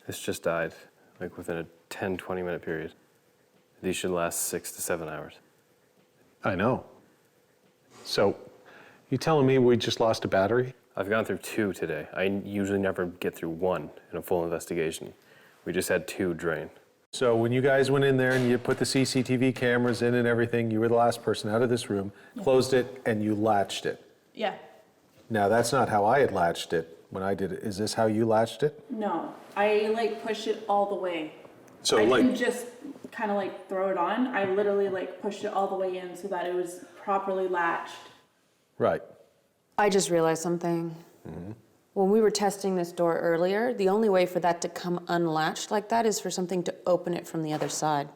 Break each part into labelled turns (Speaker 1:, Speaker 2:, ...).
Speaker 1: This just died, like within a 10, 20-minute period. These should last 6 to 7 hours.
Speaker 2: I know. So, you telling me we just lost a battery?
Speaker 1: I've gone through 2 today. I usually never get through 1 in a full investigation. We just had 2 drain.
Speaker 2: So when you guys went in there and you put the CCTV cameras in and everything, you were the last person out of this room, closed it, and you latched it.
Speaker 3: Yeah.
Speaker 2: Now, that's not how I had latched it when I did it. Is this how you latched it?
Speaker 3: No, I like pushed it all the way.
Speaker 2: So
Speaker 3: I
Speaker 2: like,
Speaker 3: didn't just kind of like throw it on. I literally like pushed it all the way in so that it was properly latched.
Speaker 2: right.
Speaker 4: I just realized something. When we were testing this door earlier, the only way for that to come unlatched like that is for something to open it from the other side.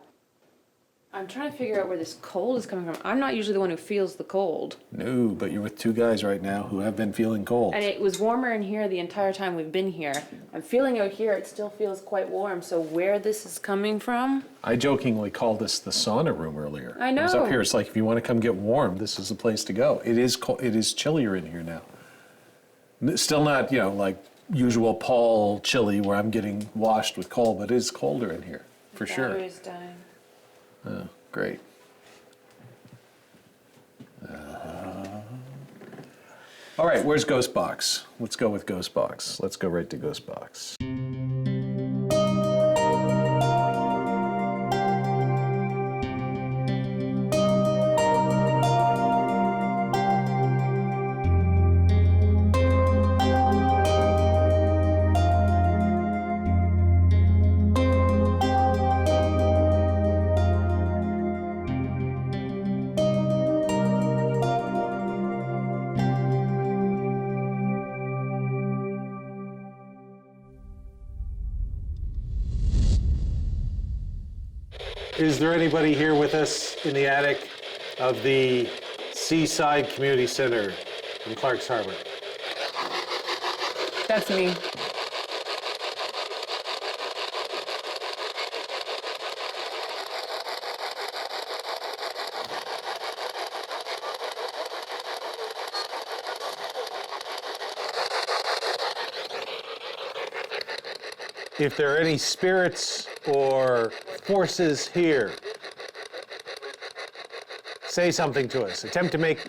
Speaker 5: I'm trying to figure out where this cold is coming from. I'm not usually the one who feels the cold.
Speaker 2: No, but you're with 2 guys right now who have been feeling cold.
Speaker 5: And it was warmer in here the entire time we've been here. I'm feeling out here, it still feels quite warm. So where this is coming from?
Speaker 2: I jokingly called this the sauna room earlier.
Speaker 5: I know.
Speaker 2: I was up here, it's like, if you want to come get warm, this is the place to go. It is it is chillier in here now. Still not, you know, like usual Paul chilly where I'm getting washed with cold, but it is colder in here, for sure.
Speaker 5: Battery's dying.
Speaker 2: Oh, great. All right, where's Ghost Box? Let's go with Ghost Box. Let's go right to Ghost Box. Is there anybody here with us in the attic of the Seaside Community Center in Clark's Harbour?
Speaker 5: That's me.
Speaker 2: If there are any spirits or forces here, say something to us. Attempt to make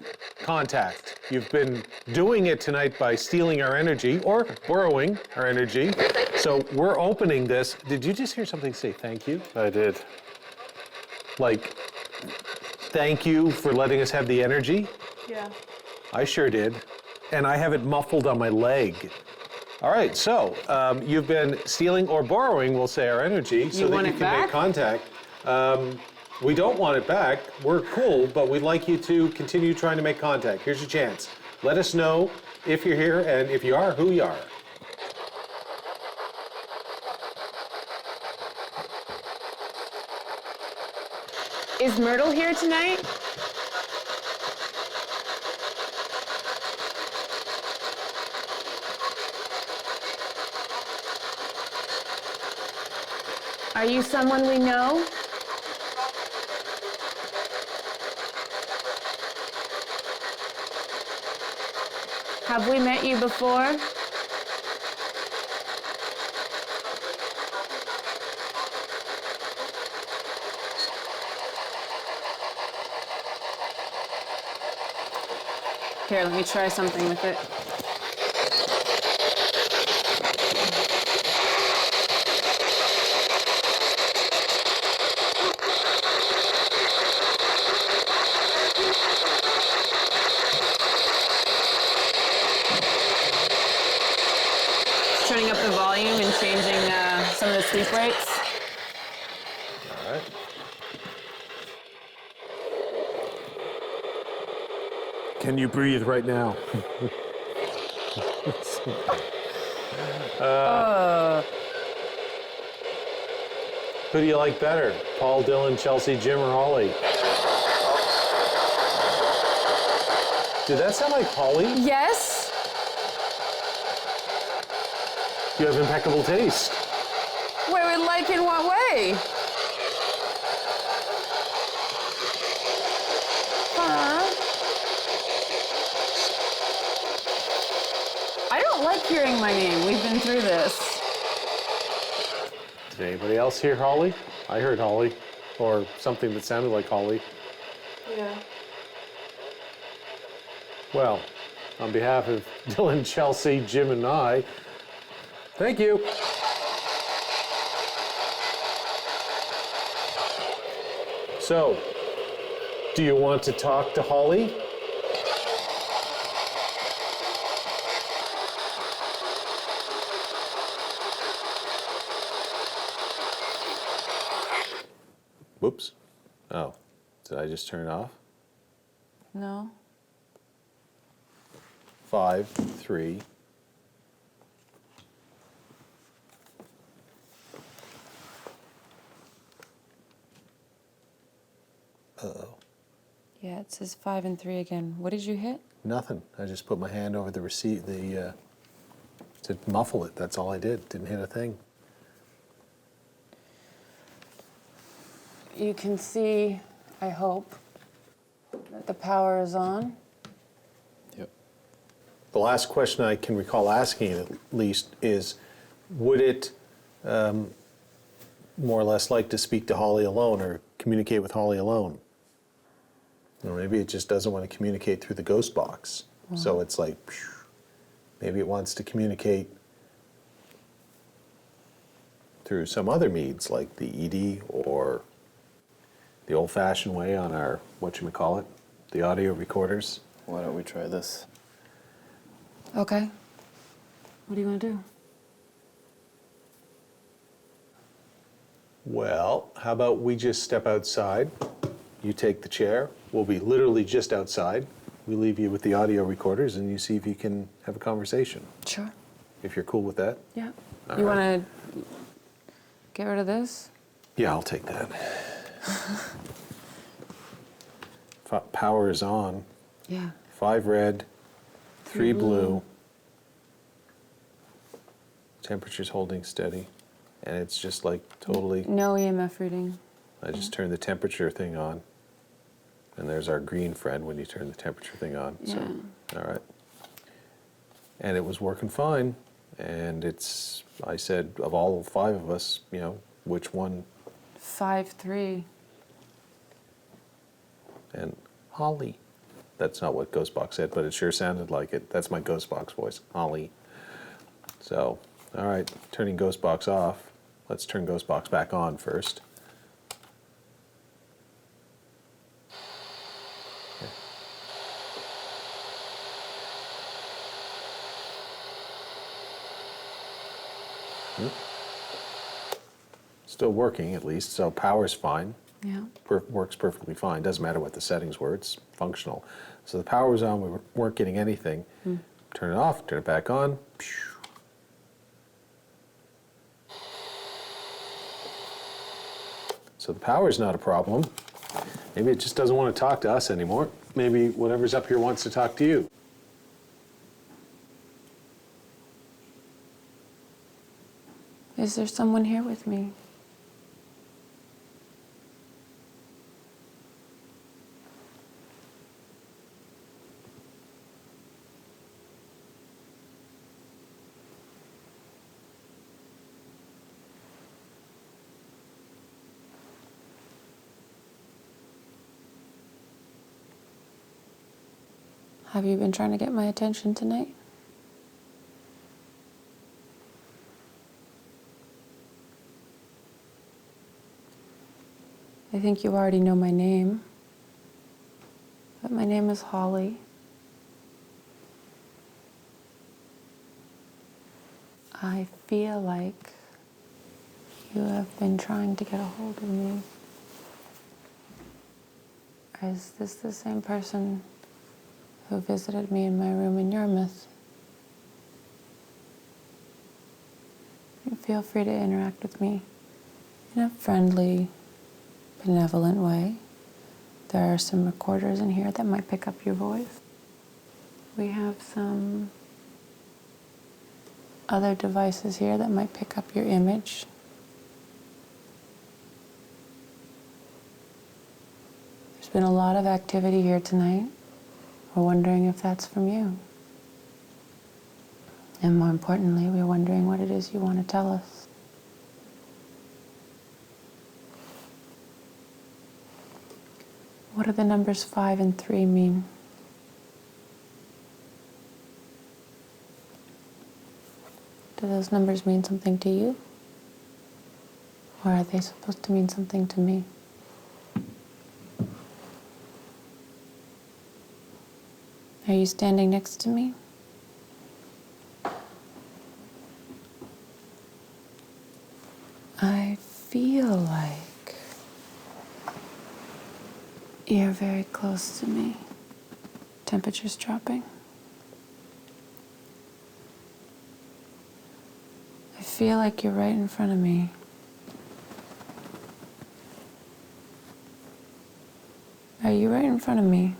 Speaker 2: contact. You've been doing it tonight by stealing our energy or borrowing our energy. So we're opening this. Did you just hear something say thank you?
Speaker 1: I did.
Speaker 2: Like, thank you for letting us have the energy?
Speaker 3: Yeah.
Speaker 2: I sure did. And I have it muffled on my leg. All right, so you've been stealing or borrowing, we'll say, our energy so that you can make contact. We don't want it back. We're cool, but we'd like you to continue trying to make contact. Here's your chance. Let us know if you're here, and if you are, who you are.
Speaker 5: Is Myrtle here tonight? Are you someone we know? Have we met you before? Here, let me try something with it. Turning up the volume and changing some of the sleep rates.
Speaker 2: All right. Can you breathe right now? Who do you like better? Paul, Dylan, Chelsea, Jim, or Holly? Did that sound like Holly?
Speaker 4: Yes?
Speaker 2: You have impeccable taste.
Speaker 4: Wait, like in what way? Huh? I don't like hearing my name. We've been through this.
Speaker 2: Did anybody else hear Holly? I heard Holly, or something that sounded like Holly.
Speaker 3: Yeah.
Speaker 2: Well, on behalf of Dylan, Chelsea, Jim, and I, thank you. So, do you want to talk to Holly? Whoops. Oh, did I just turn it off?
Speaker 5: No?
Speaker 2: 5, 3. Uh-oh.
Speaker 5: Yeah, it says 5 and 3 again. What did you hit?
Speaker 2: Nothing. I just put my hand over the receipt, to muffle it. That's all I did. Didn't hit a thing.
Speaker 5: You can see, I hope, that the power is on.
Speaker 2: Yep. The last question I can recall asking at least is, would it more or less like to speak to Holly alone or communicate with Holly alone? Or maybe it just doesn't want to communicate through the ghost box. So it's like, phew, maybe it wants to communicate through some other means like the ED or the old-fashioned way on our, whatchamacallit, the audio recorders.
Speaker 1: Why don't we try this?
Speaker 5: Okay. What do you want to do?
Speaker 2: Well, how about we just step outside? You take the chair. We'll be literally just outside. We leave you with the audio recorders and you see if you can have a conversation.
Speaker 5: Sure.
Speaker 2: If you're cool with that.
Speaker 5: Yeah.
Speaker 2: All
Speaker 5: You
Speaker 2: right.
Speaker 5: want to get rid of this?
Speaker 2: Yeah, I'll take that. Power is on.
Speaker 5: Yeah.
Speaker 2: 5 red, 3 blue. Temperature's holding steady. And it's just like totally,
Speaker 5: No EMF reading.
Speaker 2: I just turned the temperature thing on. And there's our green friend when you turn the temperature thing on. So, all right. And it was working fine. And it's, I said, of all 5 of us, you know, which one?
Speaker 5: 5, 3.
Speaker 2: And Holly. That's not what Ghostbox said, but it sure sounded like it. That's my Ghostbox voice, Holly. So, all right, turning Ghostbox off. Let's turn Ghostbox back on first. Still working at least, so power's fine.
Speaker 5: Yeah.
Speaker 2: Works perfectly fine. Doesn't matter what the settings were, it's functional. So the power was on, we weren't getting anything. Turn it off, turn it back on. So the power's not a problem. Maybe it just doesn't want to talk to us anymore. Maybe whatever's up here wants to talk to you.
Speaker 5: Is there someone here with me? Have you been trying to get my attention tonight? I think you already know my name, but my name is Holly. I feel like you have been trying to get a hold of me. Is this the same person who visited me in my room in Yarmouth? Feel free to interact with me in a friendly, benevolent way. There are some recorders in here that might pick up your voice. We have some other devices here that might pick up your image. There's been a lot of activity here tonight. We're wondering if that's from you. And more importantly, we're wondering what it is you want to tell us. What do the numbers 5 and 3 mean? Do those numbers mean something to you? Or are they supposed to mean something to me? Are you standing next to me? I feel like you're very close to me. Temperature's dropping. I feel like you're right in front of me. Are you right in front of me?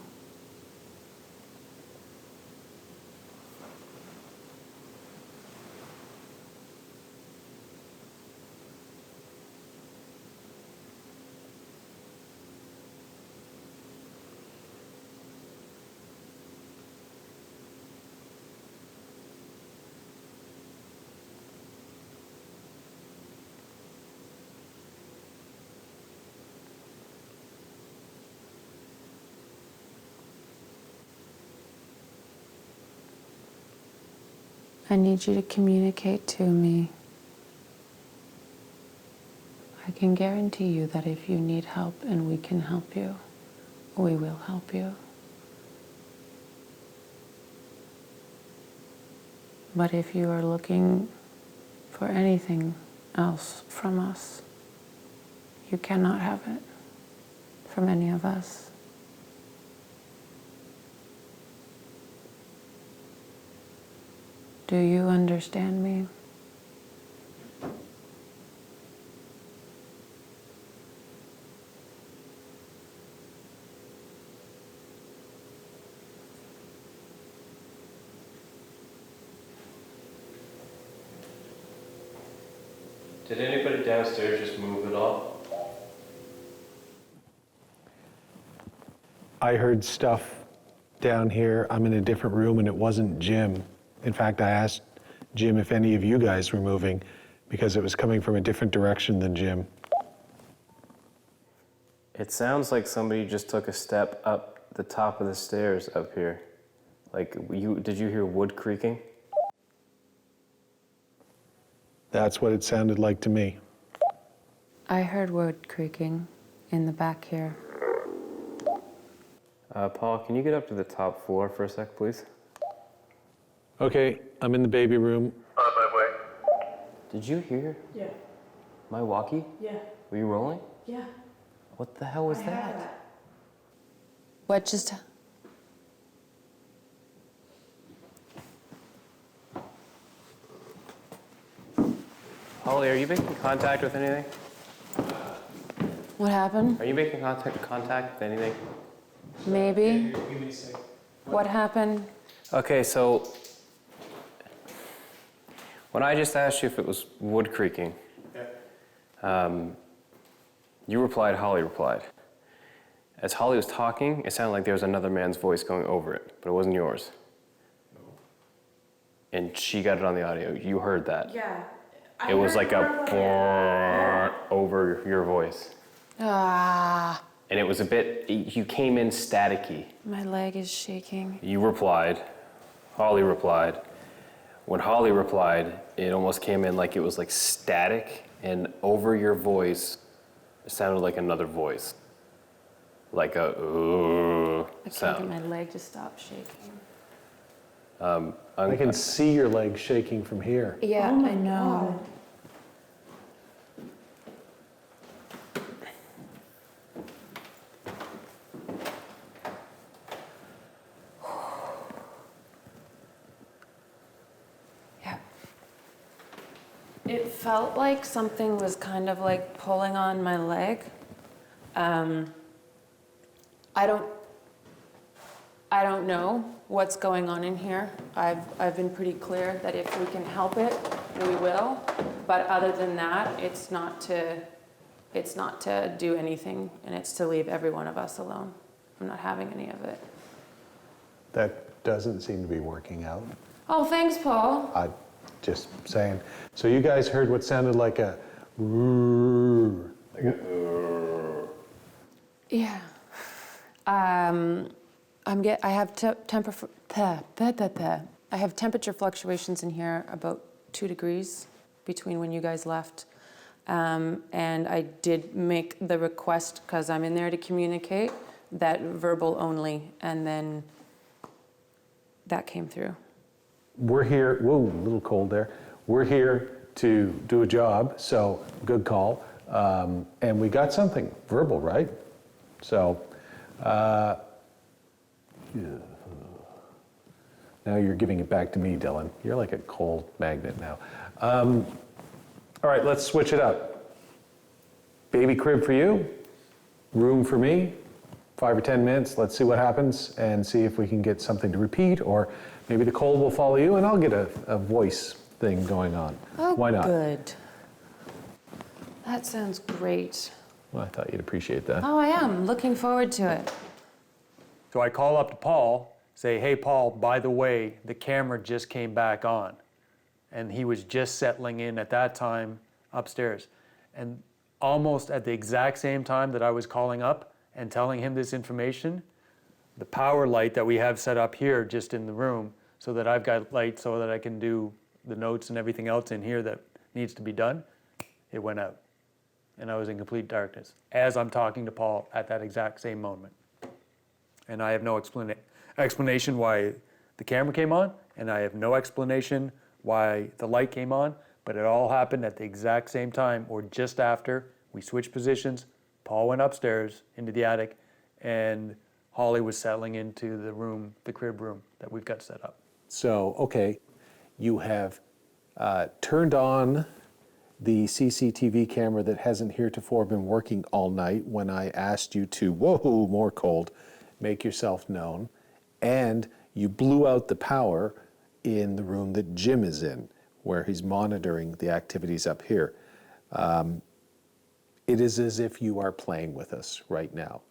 Speaker 5: I need you to communicate to me. I can guarantee you that if you need help and we can help you, we will help you. But if you are looking for anything else from us, you cannot have it from any of us. Do you understand me?
Speaker 1: Did anybody downstairs just move at all?
Speaker 2: I heard stuff down here. I'm in a different room and it wasn't Jim. In fact, I asked Jim if any of you guys were moving because it was coming from a different direction than Jim.
Speaker 1: It sounds like somebody just took a step up the top of the stairs up here. Like, did you hear wood creaking?
Speaker 2: That's what it sounded like to me.
Speaker 5: I heard wood creaking in the back here.
Speaker 1: Paul, can you get up to the top floor for a sec, please?
Speaker 2: Okay, I'm in the baby room.
Speaker 6: On my way.
Speaker 1: Did you hear
Speaker 3: Yeah.
Speaker 1: my walkie?
Speaker 3: Yeah.
Speaker 1: Were you rolling?
Speaker 3: Yeah.
Speaker 1: What the hell was
Speaker 3: I have
Speaker 1: that?
Speaker 3: that.
Speaker 5: What just...
Speaker 1: Holly, are you making contact with anything?
Speaker 5: What happened?
Speaker 1: Are you making contact with anything?
Speaker 5: Maybe. What happened?
Speaker 1: Okay, so when I just asked you if it was wood creaking, you replied, Holly replied. As Holly was talking, it sounded like there was another man's voice going over it, but it wasn't yours. And she got it on the audio. You heard that.
Speaker 3: Yeah.
Speaker 1: It was like a over your voice.
Speaker 5: Ah,
Speaker 1: And it was a bit, you came in staticky.
Speaker 5: my leg is shaking.
Speaker 1: You replied, Holly replied. When Holly replied, it almost came in like it was like static, and over your voice, it sounded like another voice. Like a
Speaker 5: I can't
Speaker 1: sound.
Speaker 5: get my leg to stop shaking.
Speaker 2: I can see your legs shaking from here.
Speaker 5: Yeah,
Speaker 3: Oh my
Speaker 5: I know.
Speaker 3: God.
Speaker 5: Yeah. It felt like something was kind of like pulling on my leg. I don't know what's going on in here. I've been pretty clear that if we can help it, we will. But other than that, it's not to do anything, and it's to leave every one of us alone. I'm not having any of it.
Speaker 2: That doesn't seem to be working out.
Speaker 5: Oh, thanks, Paul.
Speaker 2: I'm just saying. So you guys heard what sounded like a roar.
Speaker 5: Yeah.
Speaker 4: I have I have temperature fluctuations in here about 2 degrees between when you guys left. And I did make the request, because I'm in there to communicate, that verbal only, and then that came through.
Speaker 2: We're here, whoa, a little cold there. We're here to do a job, so good call. And we got something verbal, right? So, now you're giving it back to me, Dylan. You're like a cold magnet now. All right, let's switch it up. Baby crib for you, room for me, 5 or 10 minutes. Let's see what happens and see if we can get something to repeat, or maybe the cold will follow you and I'll get a voice thing going on.
Speaker 4: Oh,
Speaker 2: why not?
Speaker 4: Good. That sounds great.
Speaker 2: Well, I thought you'd appreciate that.
Speaker 4: Oh, I am. Looking forward to it.
Speaker 6: So I call up to Paul, say, hey, Paul, by the way, the camera just came back on. And he was just settling in at that time upstairs. And almost at the exact same time that I was calling up and telling him this information, the power light that we have set up here just in the room, so that I've got light so that I can do the notes and everything else in here that needs to be done, it went out. And I was in complete darkness as I'm talking to Paul at that exact same moment. And I have no explanation why the camera came on, and I have no explanation why the light came on, but it all happened at the exact same time, or just after. We switched positions. Paul went upstairs into the attic, and Holly was settling into the room, the crib room that we've got set up.
Speaker 2: So, okay, you have turned on the CCTV camera that hasn't heretofore been working all night when I asked you to, whoa, more cold, make yourself known, and you blew out the power in the room that Jim is in, where he's monitoring the activities up here. It is as if you are playing with us right now.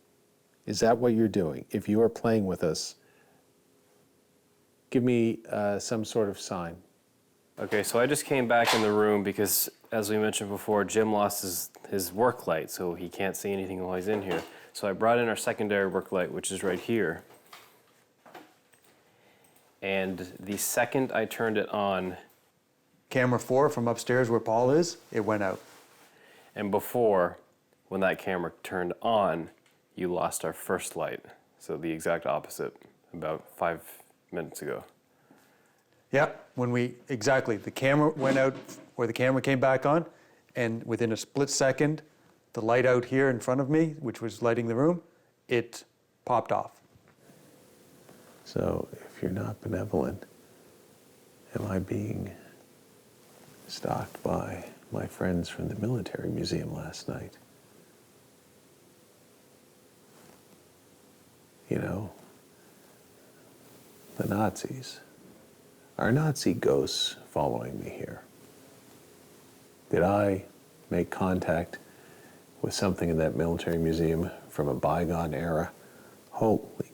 Speaker 2: Is that what you're doing? If you are playing with us, give me some sort of sign.
Speaker 1: Okay, so I just came back in the room because, as we mentioned before, Jim lost his work light, so he can't see anything while he's in here. So I brought in our secondary work light, which is right here. And the second I turned it on,
Speaker 6: Camera 4 from upstairs where Paul is, it went out.
Speaker 1: and before, when that camera turned on, you lost our first light. So the exact opposite, about 5 minutes ago.
Speaker 6: Yep, exactly. The camera went out, or the camera came back on, and within a split second, the light out here in front of me, which was lighting the room, it popped off.
Speaker 2: So if you're not benevolent, am I being stalked by my friends from the military museum last night? You know, the Nazis. Are Nazi ghosts following me here? Did I make contact with something in that military museum from a bygone era? Holy.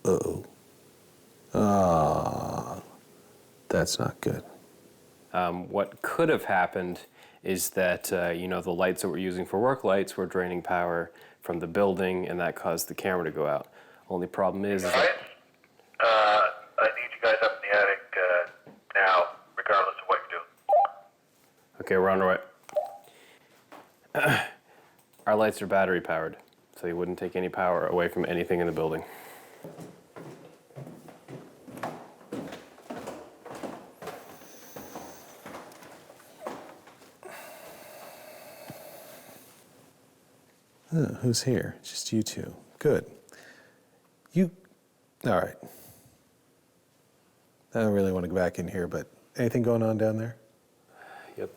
Speaker 2: Uh-oh. Ah, that's not good.
Speaker 1: What could have happened is that, the lights that we're using for work lights were draining power from the building, and that caused the camera to go out. Only problem is that...
Speaker 7: I need you guys up in the attic now, regardless of what you're doing.
Speaker 1: Okay, we're on our way. Our lights are battery powered, so you wouldn't take any power away from anything in the building.
Speaker 2: Who's here? Just you two. Good. All right. I don't really want to go back in here, but anything going on down there?
Speaker 1: Yep.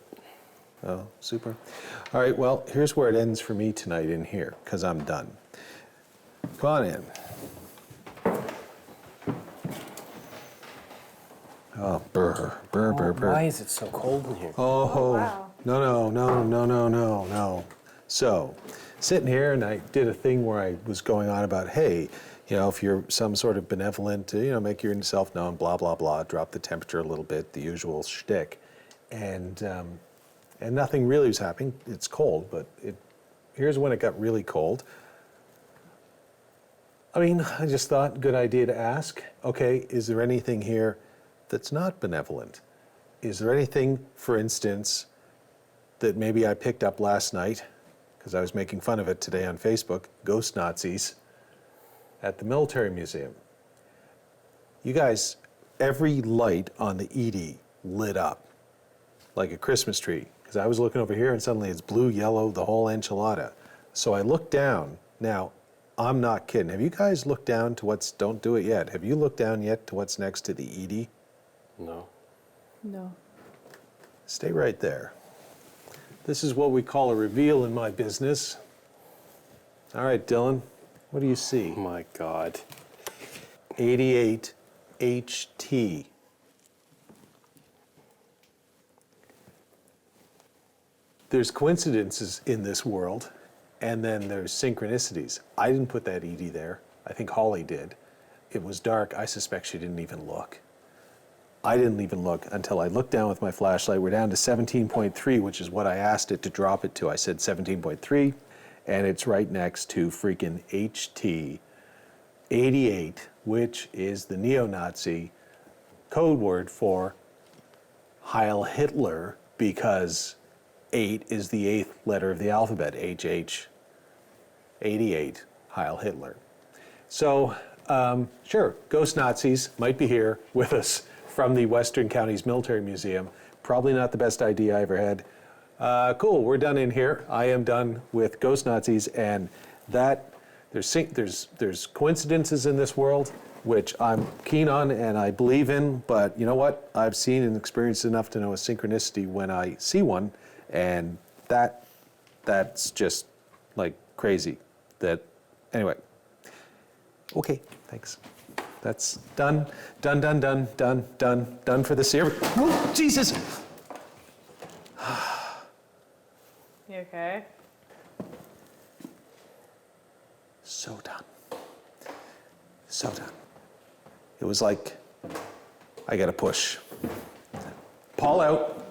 Speaker 2: Oh, super. All right, well, here's where it ends for me tonight in here, because I'm done. Come on in. Oh, burr, burr.
Speaker 1: Why is it so cold in here?
Speaker 2: Oh,
Speaker 3: wow.
Speaker 2: no. So, sitting here, and I did a thing where I was going on about, hey, if you're some sort of benevolent, make yourself known, blah, blah, blah, drop the temperature a little bit, the usual shtick. And nothing really was happening. It's cold, but here's when it got really cold. I mean, I just thought, good idea to ask, okay, is there anything here that's not benevolent? Is there anything, for instance, that maybe I picked up last night, because I was making fun of it today on Facebook, ghost Nazis at the military museum? You guys, every light on the ED lit up like a Christmas tree, because I was looking over here and suddenly it's blue, yellow, the whole enchilada. So I looked down. Now, I'm not kidding. Have you guys looked down to what's, don't do it yet, have you looked down yet to what's next to the ED?
Speaker 1: No.
Speaker 4: No.
Speaker 2: Stay right there. This is what we call a reveal in my business. All right, Dylan, what do you see?
Speaker 1: Oh my God.
Speaker 2: 88 HT. There's coincidences in this world, and then there's synchronicities. I didn't put that ED there. I think Holly did. It was dark. I suspect she didn't even look. I didn't even look until I looked down with my flashlight. We're down to 17.3, which is what I asked it to drop it to. I said 17.3, and it's right next to freaking HT 88, which is the neo-Nazi code word for Heil Hitler, because 8 is the 8th letter of the alphabet, HH. 88, Heil Hitler. So, sure, ghost Nazis might be here with us from the Western Counties Military Museum. Probably not the best idea I ever had. Cool, we're done in here. I am done with ghost Nazis, and that there's coincidences in this world, which I'm keen on and I believe in, but you know what? I've seen and experienced enough to know a synchronicity when I see one, and that's just like crazy. Anyway. Okay, thanks. That's done for this year. Oh, Jesus!
Speaker 4: You okay?
Speaker 2: So done. So done. It was like, I gotta push. Paul out.